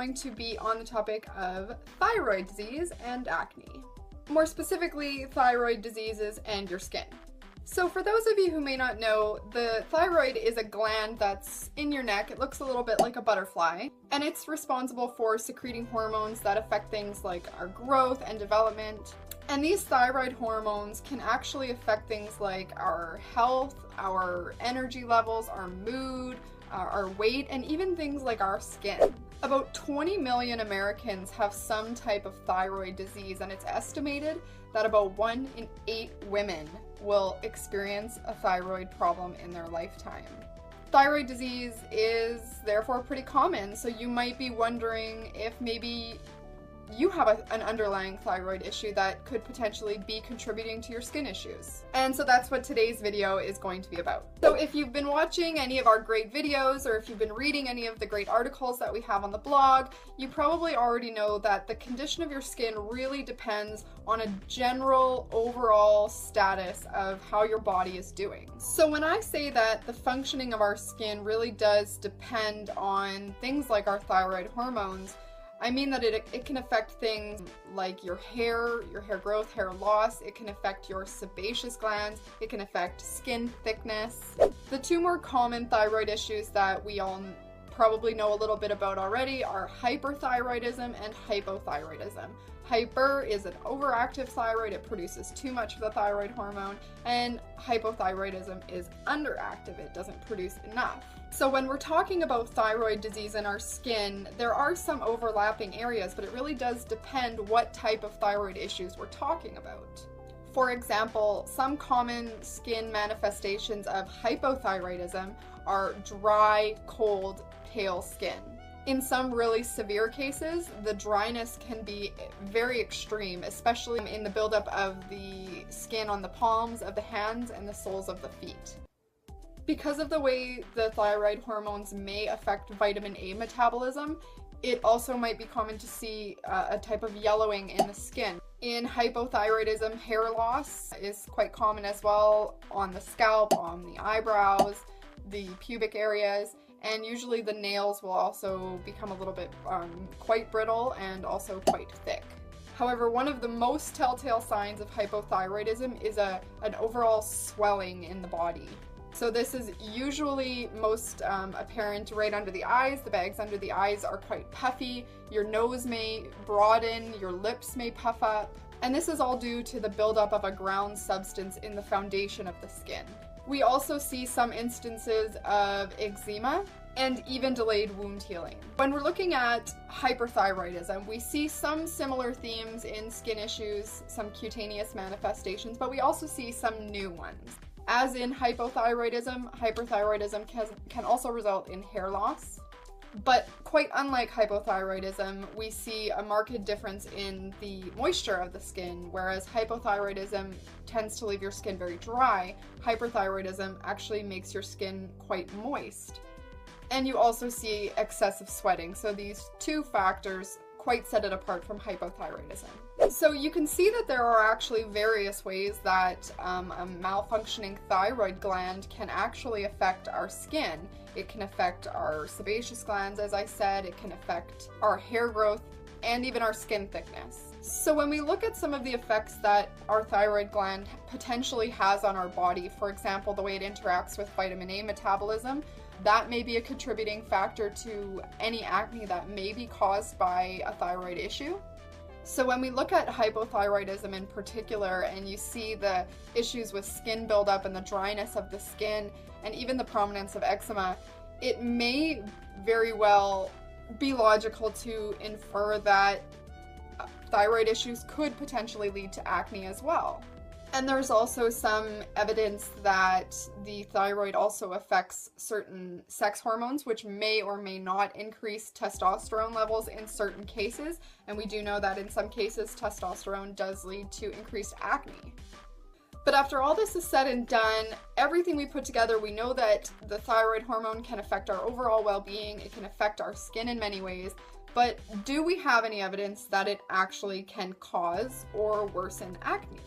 going to be on the topic of thyroid disease and acne. More specifically, thyroid diseases and your skin. So for those of you who may not know, the thyroid is a gland that's in your neck. It looks a little bit like a butterfly, and it's responsible for secreting hormones that affect things like our growth and development. And these thyroid hormones can actually affect things like our health, our energy levels, our mood, our weight, and even things like our skin. About 20 million Americans have some type of thyroid disease, and it's estimated that about 1 in 8 women will experience a thyroid problem in their lifetime. Thyroid disease is therefore pretty common, so you might be wondering if maybe you have an underlying thyroid issue that could potentially be contributing to your skin issues. And so that's what today's video is going to be about. So if you've been watching any of our great videos, or if you've been reading any of the great articles that we have on the blog, you probably already know that the condition of your skin really depends on a general overall status of how your body is doing. So when I say that the functioning of our skin really does depend on things like our thyroid hormones, I mean that it can affect things like your hair growth, hair loss. It can affect your sebaceous glands. It can affect skin thickness. The two more common thyroid issues that we all probably know a little bit about already are hyperthyroidism and hypothyroidism. Hyper is an overactive thyroid, it produces too much of the thyroid hormone, and hypothyroidism is underactive, it doesn't produce enough. So when we're talking about thyroid disease in our skin, there are some overlapping areas, but it really does depend what type of thyroid issues we're talking about. For example, some common skin manifestations of hypothyroidism are dry, cold, pale skin. In some really severe cases, the dryness can be very extreme, especially in the buildup of the skin on the palms of the hands and the soles of the feet. Because of the way the thyroid hormones may affect vitamin A metabolism, it also might be common to see a type of yellowing in the skin. In hypothyroidism, hair loss is quite common as well on the scalp, on the eyebrows, the pubic areas, and usually the nails will also become a little bit quite brittle and also quite thick. However, one of the most telltale signs of hypothyroidism is an overall swelling in the body. So this is usually most apparent right under the eyes. The bags under the eyes are quite puffy, your nose may broaden, your lips may puff up, and this is all due to the buildup of a ground substance in the foundation of the skin. We also see some instances of eczema and even delayed wound healing. When we're looking at hyperthyroidism, we see some similar themes in skin issues, some cutaneous manifestations, but we also see some new ones. As in hypothyroidism, hyperthyroidism can also result in hair loss. But quite unlike hypothyroidism, we see a marked difference in the moisture of the skin, whereas hypothyroidism tends to leave your skin very dry. Hyperthyroidism actually makes your skin quite moist. And you also see excessive sweating, so these two factors quite set it apart from hypothyroidism. So you can see that there are actually various ways that a malfunctioning thyroid gland can actually affect our skin. It can affect our sebaceous glands, as I said, it can affect our hair growth, and even our skin thickness. So when we look at some of the effects that our thyroid gland potentially has on our body, for example, the way it interacts with vitamin A metabolism, that may be a contributing factor to any acne that may be caused by a thyroid issue. So when we look at hypothyroidism in particular, and you see the issues with skin buildup and the dryness of the skin, and even the prominence of eczema, it may very well be logical to infer that thyroid issues could potentially lead to acne as well. And there's also some evidence that the thyroid also affects certain sex hormones, which may or may not increase testosterone levels in certain cases. And we do know that in some cases, testosterone does lead to increased acne. But after all this is said and done, everything we put together, we know that the thyroid hormone can affect our overall well-being, it can affect our skin in many ways, but do we have any evidence that it actually can cause or worsen acne?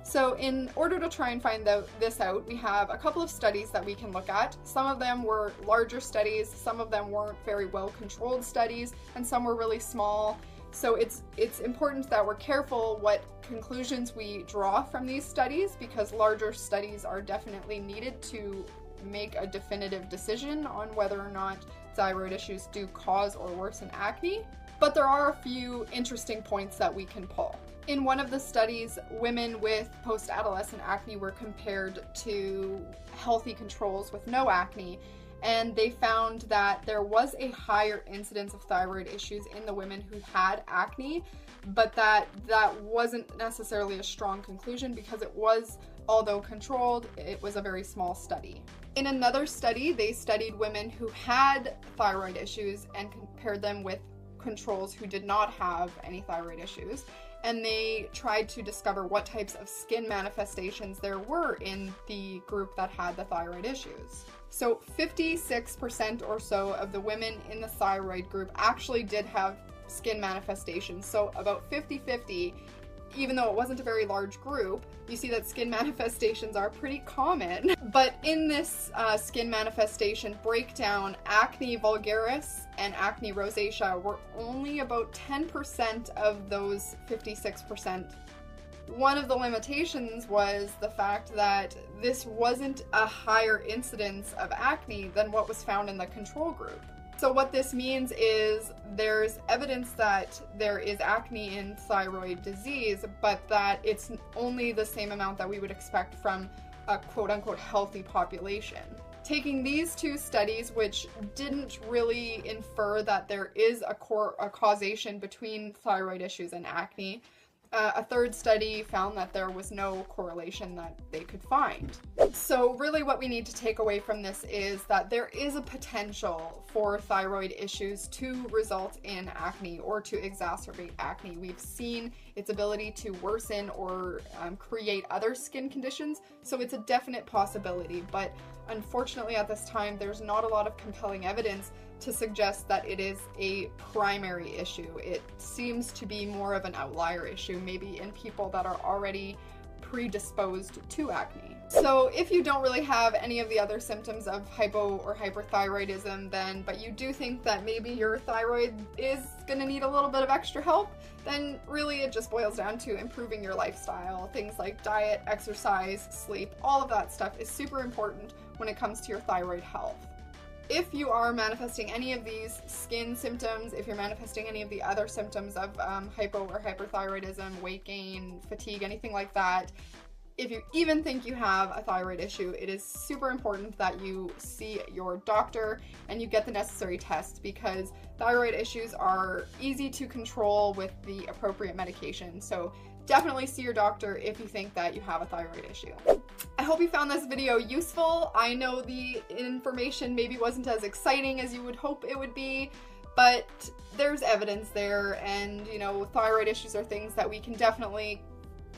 So in order to try and find this out, we have a couple of studies that we can look at. Some of them were larger studies, some of them weren't very well controlled studies, and some were really small. So it's important that we're careful what conclusions we draw from these studies, because larger studies are definitely needed to make a definitive decision on whether or not thyroid issues do cause or worsen acne. But there are a few interesting points that we can pull. In one of the studies, women with post-adolescent acne were compared to healthy controls with no acne, and they found that there was a higher incidence of thyroid issues in the women who had acne, but that wasn't necessarily a strong conclusion because it was, although controlled, it was a very small study. In another study, they studied women who had thyroid issues and compared them with controls who did not have any thyroid issues, and they tried to discover what types of skin manifestations there were in the group that had the thyroid issues. So 56% or so of the women in the thyroid group actually did have skin manifestations, so about 50-50. Even though it wasn't a very large group, you see that skin manifestations are pretty common. But in this skin manifestation breakdown, acne vulgaris and acne rosacea were only about 10% of those 56%. One of the limitations was the fact that this wasn't a higher incidence of acne than what was found in the control group. So what this means is there's evidence that there is acne in thyroid disease, but that it's only the same amount that we would expect from a quote-unquote healthy population. Taking these two studies, which didn't really infer that there is a causation between thyroid issues and acne, a third study found that there was no correlation that they could find. So really what we need to take away from this is that there is a potential for thyroid issues to result in acne or to exacerbate acne. We've seen its ability to worsen or create other skin conditions, so it's a definite possibility, but unfortunately at this time there's not a lot of compelling evidence to suggest that it is a primary issue. It seems to be more of an outlier issue, maybe in people that are already predisposed to acne. So if you don't really have any of the other symptoms of hypo or hyperthyroidism but you do think that maybe your thyroid is going to need a little bit of extra help, then really it just boils down to improving your lifestyle. Things like diet, exercise, sleep, all of that stuff is super important when it comes to your thyroid health. If you are manifesting any of these skin symptoms, if you're manifesting any of the other symptoms of hypo or hyperthyroidism, weight gain, fatigue, anything like that, if you even think you have a thyroid issue, it is super important that you see your doctor and you get the necessary tests, because thyroid issues are easy to control with the appropriate medication. So definitely see your doctor if you think that you have a thyroid issue. I hope you found this video useful. I know the information maybe wasn't as exciting as you would hope it would be, but there's evidence there, and you know, thyroid issues are things that we can definitely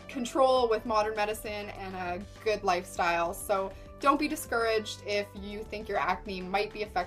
control with modern medicine and a good lifestyle. So don't be discouraged if you think your acne might be affected